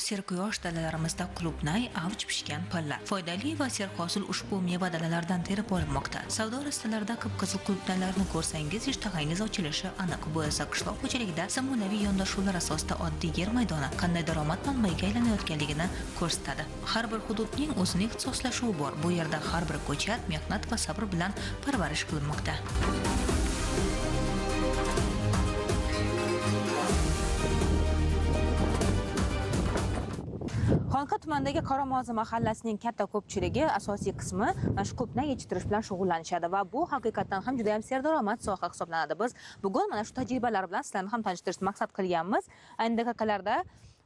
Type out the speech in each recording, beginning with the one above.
serquyosh dalalarimizda qulupnay avj pishgan palla. Foydali va serhosil ushbu meva dalalaridan terib olinmoqda. Savdo rastalarida qip-qizil qulupnaylarni ko'rsangiz, ishtahongiz ochilishi aniq. Bu esa qishloq xo'jaligida zamonaviy yondashuvlar asosida oddiy yer maydoni qanday daromad manbaiga aylanayotganligini ko'rsatadi. Har bir hududning o'zining ixtisoslashuvi bor. Bu yerda har bir ko'chat mehnat va sabr bilan parvarish qilinmoqda. Xonqa tumanidagi Qoramozi mahallasining katta ko'pchiligi asosiy qismi mana shu qulupnay yetishtirish bilan shug'ullanishadi va bu haqiqatan ham juda ham serdaromad soha hisoblanadi. Biz bugun mana shu tajribalar bilan sizlarni ham tanishtirishni maqsad qilganmiz. Ayni daqiqalarda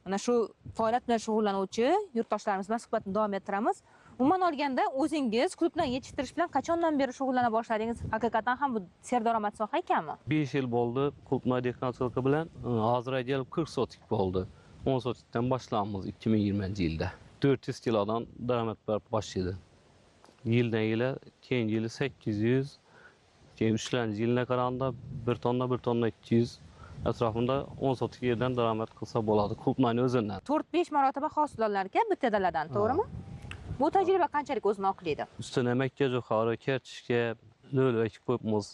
mana shu faoliyat bilan shug'ullanuvchi yurtdoshlarimiz bilan suhbatni davom ettiramiz. Umuman olganda o'zingiz qulupnay yetishtirish bilan qachondan beri shug'ullana boshladingiz? Haqiqatan ham bu serdaromad soha ekanmi? 5 yil bo'ldi qulupnay dehqonchilik bilan. Hozir kelib 40 sotik bo'ldi. 10 sotikdan boshlanamiz 2020-yilda. 400 kilodan daromad başladı. Yildan yila, keyingi yili 800, keyin 3-yilga qaraganda 1 tonna 200 atrofida 10 sotik yerdan daromad qilsa bo'ladi. Qulupnayni o'zidan. 4-5 marotaba hosil olinarkan bitta daladan, to'g'rimi? Bu tajriba qanchalik o'zini oqlaydi? Ustini makka jo'xori, kartishka, lo'li ekib qo'yibmiz.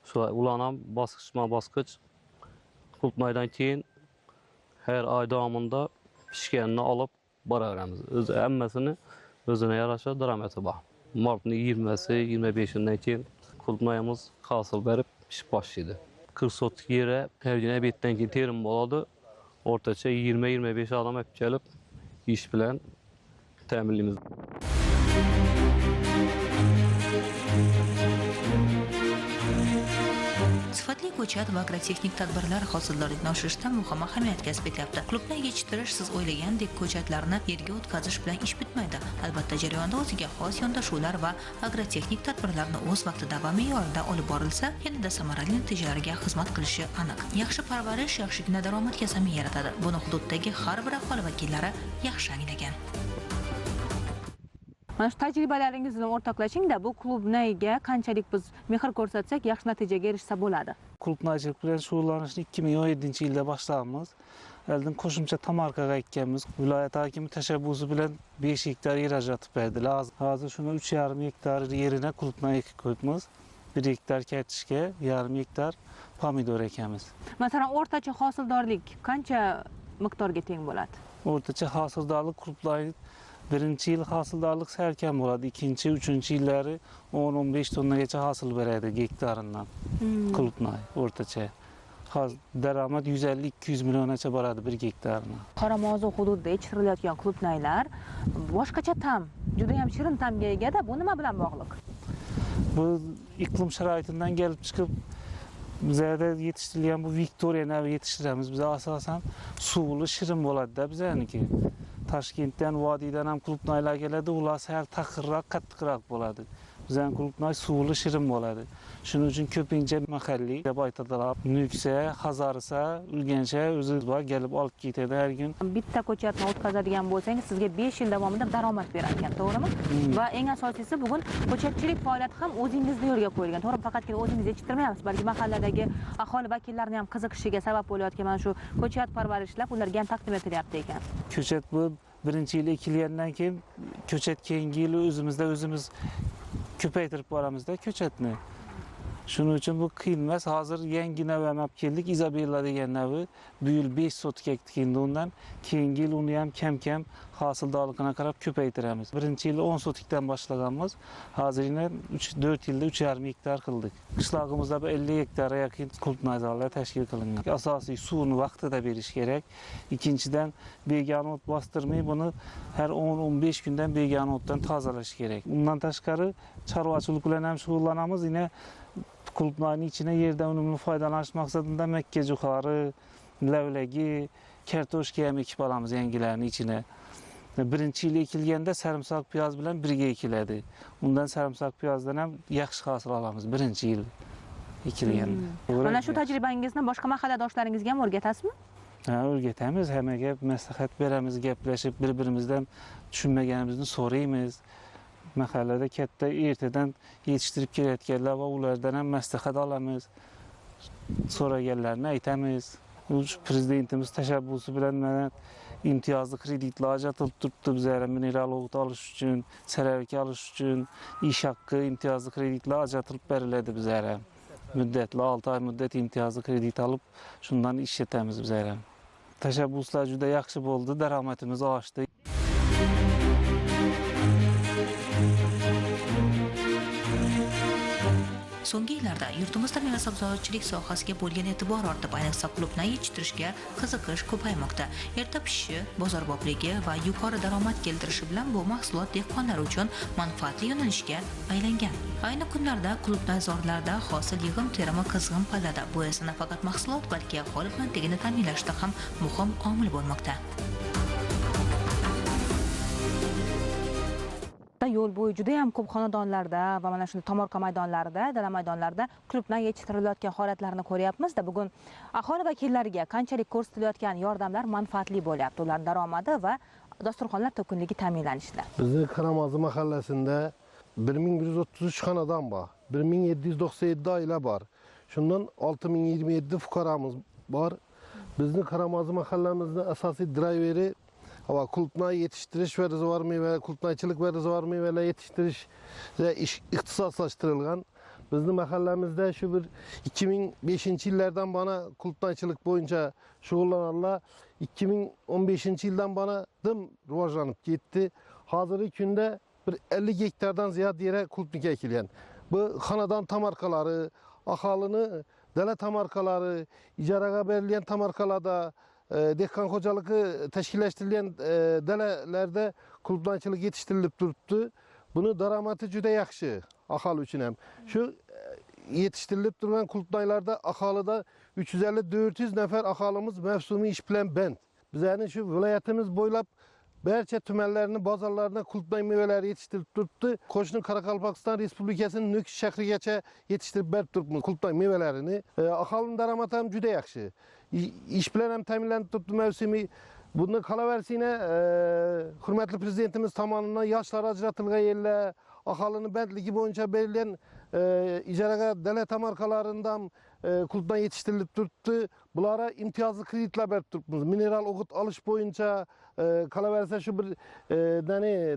Shular ularni ham bosqich qulupnaydan keyin her ay davamında pişkenini alıp baraveramiz. Hammasini o'zine yarasha daromadi bor. Martning 20'si, 25'inden keyin qulupnayimiz hosil berib pishib boshlaydi. 40 sotik yere her gün ebetdan keyin terim bo'ladi. O'rtacha 20-25 odam olib kelib ish bilan ta'minlaymiz. Sifatli ko'chat va agrotexnik tadbirlar hosildorlikni oshirishda muhim ahamiyat kasb etyapti. Qulupnay yetishtirish siz o'ylagandek ko'chatlarni yerga o'tkazish bilan ish bitmaydi. Albatta jarayonda o'ziga xos yondashuvlar va agrotexnik tadbirlarni o'z vaqtida va me'yorida olib borilsa, yanada samarali natijalarga xizmat qilishi aniq. Yaxshi parvarish yaxshigina daromadga zamin yaratadi. Buni hududdagi har bir aholi vakillari yaxshi anglagan. Mana shu tajribalaringizni o'rtoqlashing-da, bu qulupnayga qanchalik biz mehr ko'rsatsak, yaxshi natijaga erishsa bo'ladi. Qulupnaychilik bilan shug'ullanishni 2017-yilda boshlamiz. Eldan qo'shimcha Tamarkaga ekkanmiz. Viloyat hokimi tashabbusi bilan 5 gektar yer ajratib berdilar. Hozir shuni 3,5 gektar yerine qulupnay ekib qo'yibmiz. 1 gektar kartishka, 1,5 gektar pomidor ekamiz. Masalan, o'rtacha hosildorlik qancha miqdorga teng bo'ladi? O'rtacha hosildorlik qulupnay birinchi yil hosildorlik sal kam bo'ladi, ikkinchi, uchinchi yillari 10-15 tonnagacha hosil beradi gektaridan. Qulupnay o'rtacha. Hozir daromad 150-200 milliongacha boradi 1 gektardan. Qoramozi hududida yetishtirilayotgan qulupnaylar boshqacha ta'm, juda ham shirin ta'mga ega-da. Bu nima bilan bog'liq? Bu iqlim sharoitidan kelib chiqib bizlarda yetishtirilgan bu Victoria navi yetishtiramiz. Biz asosan suvli shirin bo'ladi-da bizaniki. Toshkentdan, vodiydan ham qulupnaylar keladi, ular sal taqirroq, qattiqroq bo'ladi. Bizning qulupnay suvli shirin bo'ladi. Shuning uchun ko'pincha mahalliy deb aytadilar. Nuksa, Hazarisa, Urgancha o'zi bor kelib olib ketadi har kun. Bitta ko'chatni o'tkazadigan bo'lsangiz, sizga 5 yil davomida daromad berar ekan, to'g'rimi? Va eng asosiysi bugun ko'chatchilik faoliyati ham o'zingizni yo'lga qo'yilgan. To'g'ri, faqatgina o'zingiz yetishtirmayapsiz, balki mahalladagi aholi vakillarini ham qiziqishiga sabab bo'layotgan mana shu ko'chat parvarishlab ularga ham taqdim etilyapti ekan. Ko'chat bu birinchi yil ekilgandan keyin ko'chat keyingi yil o'zimiz ko'paytirib boramizda ko'chatni. Shuning uchun bu qiyin emas. Hozir yangi nav ham olib keldik, Izabella degan navi. Bu yil 5 sotik ekdik endi undan. Keyingi yil uni ham kam-kam hosildorligini qarab ko'paytiramiz. Birinchi yil 10 sotikdan boshlaganmiz. Hozir yana 4 yilda 3,5 gektar qildik. Qishlog'imizda 50 gektarga yaqin qulupnayzorlar tashkil qilingan. Asosiy suvni vaqtida berish kerak. Ikkinchidan begona o't bostirmay buni har 10-15 kundan begona o'tdan tozalash kerak. Undan tashqari chorvachilik bilan ham shug'ullanamiz. Yana qulupnayning ichine yerdan unumli foydalanish maqsadida makka jo'xori, lavlagi, kartoshka ham ekib olamiz yangilarning ichine. Birinchi yil ekilganda sarimsoq piyoz bilan birga ekiladi. Undan sarimsoq piyozdan ham yaxshi hosil olamiz birinchi yil ekilganda. Mana shu tajribangizni boshqa mahalladoshlaringizga ham o'rgatasizmi? Ha, o'rgatamiz, hammaga maslahat beramiz, gaplashib, bir-birimizdan tushunmaganimizni so'raymiz. Mahallada katta ertadan yetishtirib kelayotganlar va ulardan ham maslahat olamiz. So'raganlarni aytamiz. Prezidentimiz tashabbusi bilan mana imtiyozli kreditlar ajratılıp turibdi bizlere mineral oğut alış üçün, seravik alış üçün iş hakkı imtiyozli kreditlar ajratılıp beriledi bizlere. Müddetli 6 ay müddet imtiyozli kredit alıp şundan iş etemiz bizlere. Teşebbüsler juda yaxshi bo'ldi, daromadimiz oshdi. So'nggi yillarda yurtimizda meva-sabzavotchilik sohasiga bo'lgan e'tibor ortib, ayniqsa qulupnay yetishtirishga qiziqish ko'paymoqda. Erta pishishi, bozorbobligi va yuqori daromad keltirishi bilan bu mahsulot dehqonlar uchun manfaatli yo'nalishga aylangan. Ayni kunlarda qulupnayzorlarda hosil yig'im-terimi qizg'in pallada. Bu esa nafaqat mahsulot, balki aholi bandligini ta'minlashda ham muhim omil bo'lmoqda. Yo'l bo'yi juda ham ko'p xonadonlarda va mana shunday tomorqa maydonlarida, dala maydonlarida qulupnay yetishtirilayotgan holatlarni ko'ryapmiz-da. Bugun aholi vakillariga qanchalik ko'rsatilayotgan yordamlar manfaatli bo'lyapti, ular daromadi va dasturxonlar to'kinligi ta'minlanishda. Bizning Qaramozi mahallasida 1133 xonadon bor, 1797 oila bor. Shundan 6027 fuqaromiz bor. Bizning Qaramozi mahallamizning asosiy drayveri ama qulupnay yetiştirish ve rezervuar meyve, qulupnaychilik ve rezervuar meyveler yetiştirish ixtisoslaştırılgan. Bizning mahallamizda şu bir 2005 yillardan bana qulupnaychilik boyunca shug'ullananlar 2015 yildan bana dim rivojlanib ketdi. Hozirgi kunda bir 50 gektardan ziyod yere qulupnay ekilgan. Bu xonadon tamarkaları, aholini dala tamarkaları, ijaraga berilgan tamarkalarda dehqon xo'jaligi tashkillashtirilgan dalalarda qulupnaychilik yetishtirilib turibdi. Buni daromadi juda yaxshi aholi uchun ham. Shu yetishtirilib turgan qulupnaylarda aholida 350-400 nafar aholimiz mavsumiy ish bilan band. Bizning shu viloyatimiz bo'ylab barcha tumanlarni, bozorlarida qulupnay mevaları yetishtirib turibdi. Qo'shni Qoraqalpog'iston Respublikasining Nukus shahrigacha yetishtirib berib turibmiz qulupnay mevalarini. Aholining daromadi ham juda yaxshi. İş bilan ham ta'minlanib turibdi mavsumiy. Buni qolaversina hurmatli prezidentimiz tomonidan yoshlar ajratilgan yerlar, aholini bandligi bo'yicha berilgan ijaraga dala tamarkalaridan qulupnay yetishtirilib turibdi. Bulara imtiyozli kreditlar berib turibmiz. Mineral o'g'it olish bo'yicha, qolaversa shu bir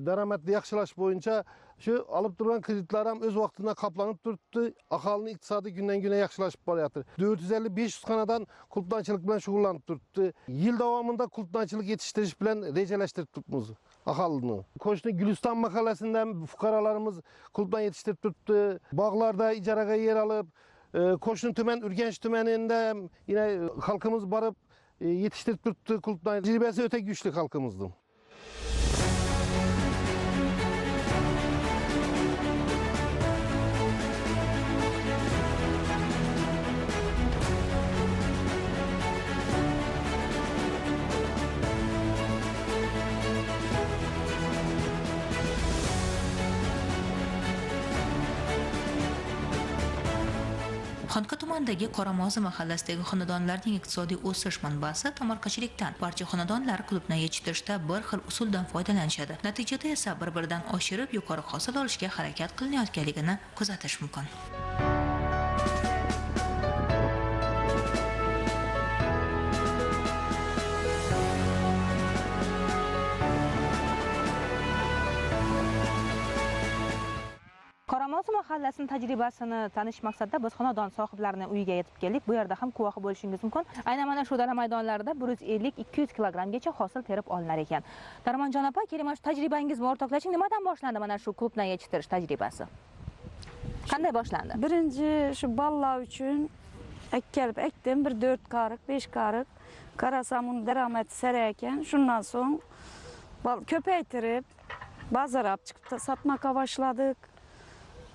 daromadni yaxshilash bo'yicha şu alıp duran kreditlar ham o'z vaqtida qoplanib turibdi. Aholini iqtisodiy kundan kunga yaxshilashib boryapti. 450-500 xonadan qulupnaychilik bilan shug'ullanib turibdi. Yil davomida qulupnaychilik yetishtirish bilan rejalashtirib turibmiz aholini. Qo'shni Guliston mahallasidan fuqarolarimiz qulupnay yetishtirib turibdi. Bog'larda ijaraga yer olib, qo'shni tuman Urganch tumanida yine xalqimiz borib yetishtirib turibdi. Qulupnay tajribasi o'ta kuchli xalqimizning. Xonqa tumanidagi Qoramozi mahallasidagi xonadonlarning iqtisodiy o'sish manbasi tomorqachilikdan. Barcha xonadonlar qulupnay yetishtirishda bir xil usuldan foydalanishadi. Natijada esa bir-biridan oshirib yuqori hosil olishga harakat qilinayotganligini kuzatish mumkin. Qoramozi mahallasining tajribasini tanish maqsadida biz xonadon sohiblarining uyiga yetib keldik. Bu yerda ham guvohi bo'lishingiz mumkin. Aynan mana shu dala maydonlarida 150-200 kilogrammgacha hosil terib olinar ekan. Darmonjon opa, keling mana shu tajribangizni o'rtoqlashing. Nimadan boshlandi mana shu qulupnay yetishtirish tajribasi? Qanday boshlandi? Birinchi shu bolalar uchun kelib ekdim, bir 4 qarıq, 5 qarıq. Qarasam uni daromadi sara ekan. Shundan so'ng ko'paytirib, bozorga olib chiqib satmoqqa boshladik.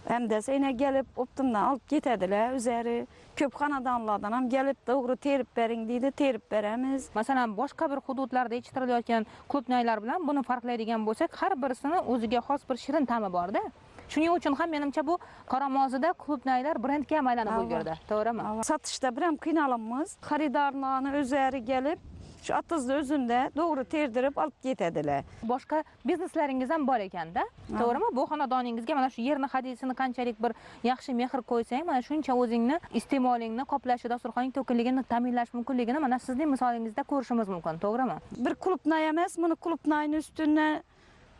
Hem de sene gelip optumdan alıp getediler üzeri köp xonadonlardan ham gelip doğru terip bering deydi, terip beremiz. Masalan, boshqa bir hududlarda yetishtirilayotgan qulupnaylar bilan buni farqlaydigan bo'lsak, har birisini o'ziga xos bir shirin ta'mi bor-da. Shuning uchun ham menimcha bu Qoramozida qulupnaylar brendga aylanib ulgurdi. To'g'rimi? Satışda bir ham qiynalamiz. Xaridorlarning o'zlari gelip shu Atizli o'zida to'g'ri terdirib olib ketadilar. Boshqa bizneslaringiz ham bor ekanda, to'g'rimi? Bu xonadoningizga mana shu yerni hadisini qanchalik bir yaxshi mehr qo'ysang, mana shuncha o'zingni iste'molingni qoplashi, dasturxoning to'kinligini ta'minlash mumkinligini mana sizning misolingizda ko'rishimiz mumkin, to'g'rimi? Bir klubnay emas, buni klubnayni ustidan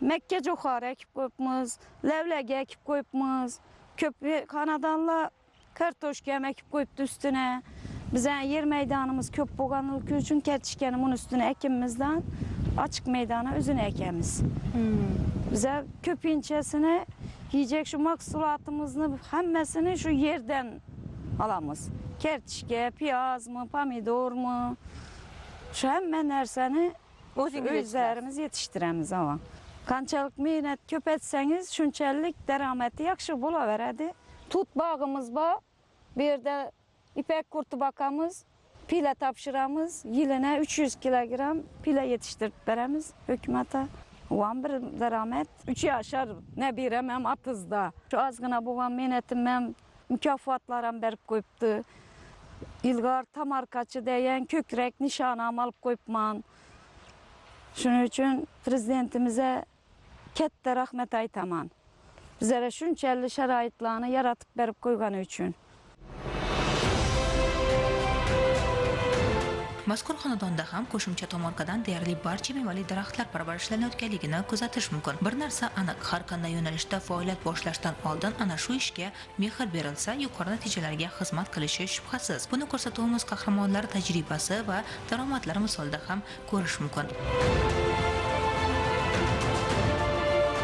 Makka jo'xori ekib qo'yibmiz, lavlaga ekib qo'yibmiz. Ko'p xonadonlar kartoshka ham ekib qo'yibdi ustine. Bizning yer maydonimiz ko'p bo'lganligi uchun kartoshkani buni ustine ekimizdan ochiq maydona o'zini ekamiz. Biza ko'pinchasini yeyecek shu mahsulotimizni hammasini shu yerdan olamiz. Kartoshka, piyozmi, pomidormi, shu hamma narsani o'zlarimiz yetishtiramiz. Qanchalik mehnat ko'paytsangiz, shunchalik daromadi yaxshi bo'laveradi. Tut bog'imiz bor. Bu yerda ipak qurti boqamiz, pila topshiramiz. Yilina 300 kilogramm pila yetishtirib beramiz hukumatga. Bu ham bir daromad. 3 yoshar nabiram ham Atizda. Shu ozgina bo'lgan mehnatim ham mukofotlar ham berib qo'yibdi. Ilg'or tamarkachi degan ko'krak nishonam olib qo'yibman. Shuning uchun prezidentimizga katta rahmat aytaman. Bizlarga shunchalik sharoitlarni yaratib berib qo'ygani uchun. Mazkur xonadonda ham qo'shimcha tomorqadan deyarli barcha mevali daraxtlar parvarishlanayotganligini kuzatish mumkin. Bir narsa aniq, har qanday yo'nalishda faoliyat boshlashdan oldin ana shu ishga mehr berilsa, yuqori natijalarga xizmat qilishi shubhasiz. Buni ko'rsatuvimiz qahramonlari tajribasi va daromadlari misolida ham ko'rish mumkin.